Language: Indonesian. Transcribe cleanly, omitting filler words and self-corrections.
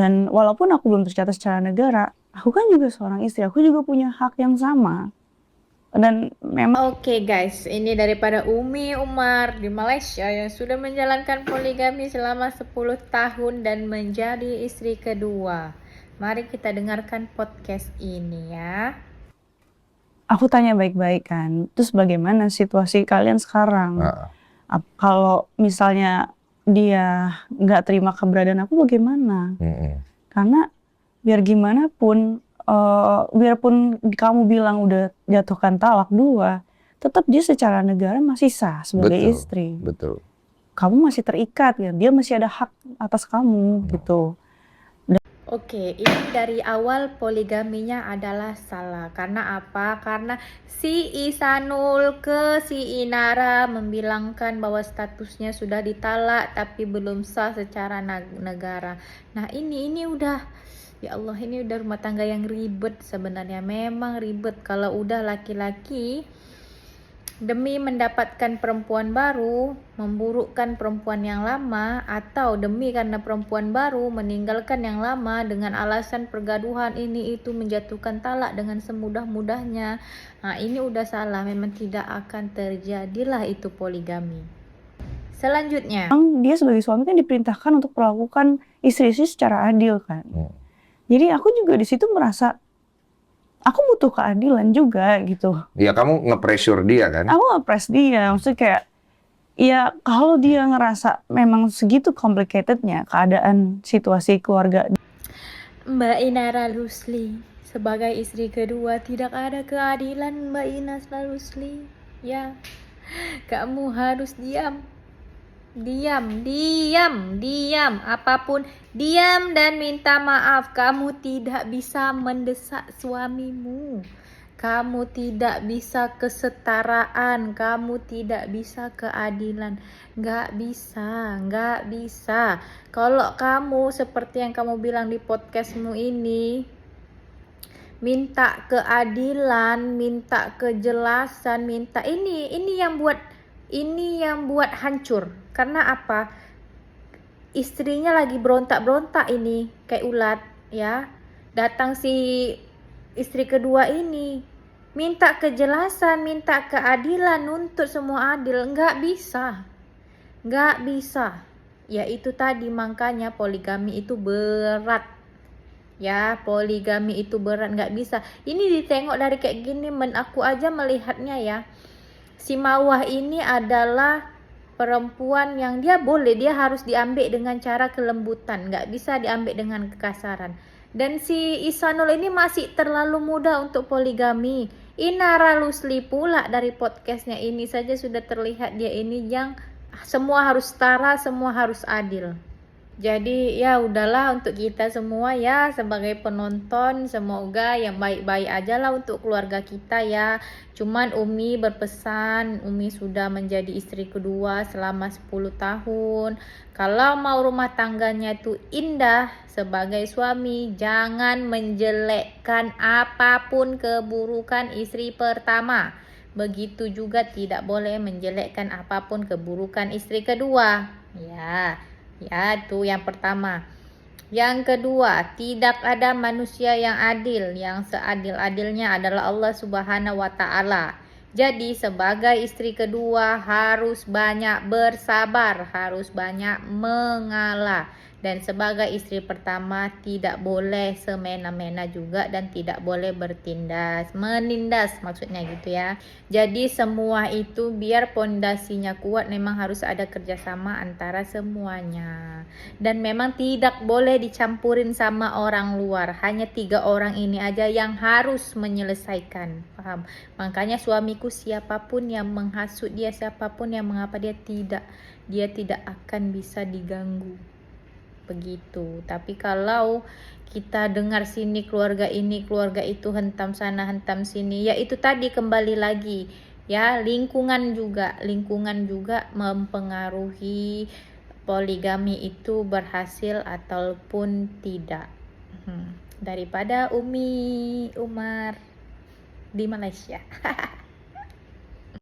Dan walaupun aku belum tercatat secara negara, aku kan juga seorang istri, aku juga punya hak yang sama. Dan memang Oke guys, ini daripada Umi Umar di Malaysia yang sudah menjalankan poligami selama 10 tahun dan menjadi istri kedua. Mari kita dengarkan podcast ini ya. aku tanya baik-baik kan, terus bagaimana situasi kalian sekarang? Nah, Kalau misalnya dia nggak terima keberadaan aku bagaimana? Karena biar gimana pun, biarpun kamu bilang udah jatuhkan talak 2, tetap dia secara negara masih sah sebagai istri. betul. Kamu masih terikat ya, dia masih ada hak atas kamu gitu. Oke, ini dari awal poligaminya adalah salah. Karena apa? Karena si Isanul ke si Inara membilangkan bahwa statusnya sudah ditalak tapi belum sah secara negara. Nah, ini udah, ya Allah, ini udah rumah tangga yang ribet sebenarnya. Memang ribet kalau udah laki-laki demi mendapatkan perempuan baru, memburukkan perempuan yang lama, atau demi karena perempuan baru meninggalkan yang lama dengan alasan pergaduhan ini itu menjatuhkan talak dengan semudah-mudahnya. Nah, ini udah salah, memang tidak akan terjadilah itu poligami. Selanjutnya, Dia sebagai suami kan diperintahkan untuk melakukan istri-istri secara adil kan. Jadi aku juga di situ merasa aku butuh keadilan juga gitu. Ya kamu nge-pressure dia kan? Aku nge-press dia, maksudnya kayak ya kalau dia ngerasa memang segitu complicatednya keadaan situasi keluarga. Mbak Inara Rusli sebagai istri kedua tidak ada keadilan. Mbak Inara Rusli, ya, kamu harus diam. Diam, apapun diam dan minta maaf. Kamu tidak bisa mendesak suamimu, kamu tidak bisa kesetaraan, kamu tidak bisa keadilan. Gak bisa. Kalau kamu seperti yang kamu bilang di podcastmu ini, minta keadilan, minta kejelasan, minta ini yang buat hancur. Karena apa? Istrinya lagi berontak-berontak ini kayak ulat ya. Datang si istri kedua ini minta kejelasan, minta keadilan, nuntut semua adil. Nggak bisa. Ya itu tadi, makanya poligami itu berat. Ya, poligami itu berat, nggak bisa. Ini ditengok dari kayak gini, aku aja melihatnya ya. Si Mawah ini adalah perempuan yang dia harus diambil dengan cara kelembutan, nggak bisa diambil dengan kekasaran. Dan si Isanul ini masih terlalu muda untuk poligami. Inara Rusli pula dari podcastnya ini saja sudah terlihat dia ini yang semua harus setara, semua harus adil. Jadi ya udahlah, untuk kita semua ya sebagai penonton, semoga yang baik-baik aja lah untuk keluarga kita ya. Cuman Umi berpesan, Umi sudah menjadi istri kedua selama 10 tahun. Kalau mau rumah tangganya itu indah sebagai suami, jangan menjelekkan apapun keburukan istri pertama. Begitu juga tidak boleh menjelekkan apapun keburukan istri kedua. Ya, itu yang pertama. Yang kedua, tidak ada manusia yang adil. Yang seadil-adilnya adalah Allah Subhanahu wa Ta'ala. Jadi, sebagai istri kedua harus banyak bersabar, harus banyak mengalah. Dan sebagai istri pertama tidak boleh semena-mena juga dan tidak boleh menindas maksudnya gitu ya. Jadi semua itu biar pondasinya kuat memang harus ada kerjasama antara semuanya. Dan memang tidak boleh dicampurin sama orang luar. Hanya 3 orang ini aja yang harus menyelesaikan. Paham? Makanya suamiku siapapun yang menghasut dia, siapapun yang mengapa dia tidak akan bisa diganggu. Begitu. Tapi kalau kita dengar sini keluarga ini, keluarga itu, hentam sana, hentam sini, ya itu tadi kembali lagi ya, lingkungan juga mempengaruhi poligami itu berhasil ataupun tidak. Daripada Umi Umar di Malaysia.